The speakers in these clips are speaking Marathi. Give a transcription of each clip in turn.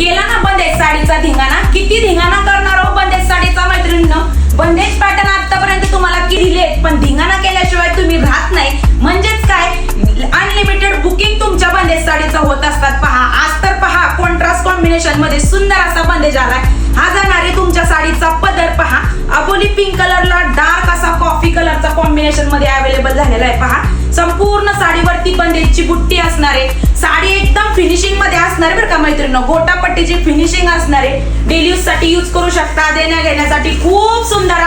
केला ना बंदेज साडीचा धिंगाणा, किती धिंगाणा करणार हो बंदेज साडीचा मैत्रिणींनो. बंदेज पॅटर्न आतापर्यंत तुम्हाला दिलेत, पण धिंगाणा केल्याशिवाय तुम्ही राहत नाही. म्हणजेच काय, अनलिमिटेड बुकिंग तुमच्या बंदेज साडीचा होत असतात. पहा आज तर पहा कॉन्ट्रास्ट कॉम्बिनेशन मध्ये सुंदर असा बंदेज आलाय. हा जाणार आहे तुमच्या साडीचा पदर. पहा अबोली पिंक कलरला डार्क असा कॉफी कलरचा कॉम्बिनेशन मध्ये अवेलेबल झालेला आहे. पहा संपूर्ण साडीवरती बंदेजची बुट्टी असणार आहे. साडी एकदम फिनिशिंग मध्ये असणार आहे बरं का मैत्रिणींनो. गोटापट्टीची फिनिशिंग असणार आहे. डेली यूज साठी यूज करू शकता. देण्या घेण्यासाठी खूप सुंदर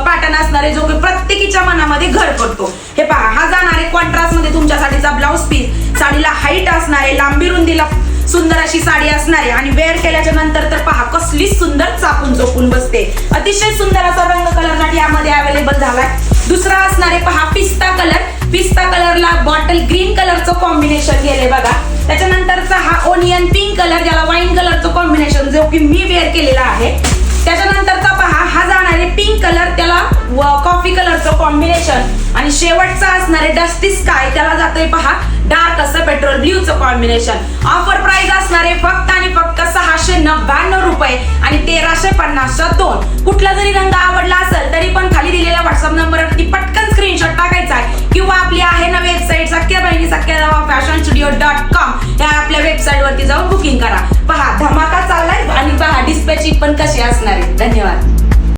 पॅटर्न असणार आहे, जो की प्रत्येकीच्या मनामध्ये घर करतो. हे पहा हा जाणार आहे कॉन्ट्रास्ट मध्ये तुमच्या साडीचा ब्लाउज पीस. साडीला हाईट असणार आहे, लांबी रुंदीला सुंदर अशी साडी असणार आहे आणि वेअर केल्याच्या नंतर तर पहा कसली सुंदर चापून चोपून बसते. अतिशय सुंदर असा रंग कलर यामध्ये अवेलेबल झालाय. दुसरा असणार आहे पहा पिस्ता कलर. पिस्ता कलरला बॉटल ग्रीन कलरचं कॉम्बिनेशन गेले बघा. त्याच्यानंतरचा हा ओनियन पिंक कलर, ज्याला वाईन कलरचं कॉम्बिनेशन, जो की मी वेअर केलेला आहे. त्याच्यानंतरचा पहा हा जाणार आहे पिंक कलर, त्याला कॉफी कलरचं कॉम्बिनेशन. आणि शेवटचा असणार आहे डस्टी स्काय, त्याला जातोय पहा डार्क असं पेट्रोल ब्ल्यूचं कॉम्बिनेशन. ऑफर प्राइस असणार आहे फक्त आणि फक्त 699 रुपये आणि 1350च्या 2. कुठला जरी रंग आवडला असेल तरी पण खाली दिलेल्या व्हॉट्सअप नंबरवरती पटकन स्क्रीनशॉट टाकायचा आहे, किंवा आपली आहे ना वेबसाईट sakyabahini.com या आपल्या वेबसाईट वरती जाऊन बुकिंग करा. पहा धमाका चाललाय आणि पहा डिस्पॅचिंग पण कशी असणार आहे. धन्यवाद.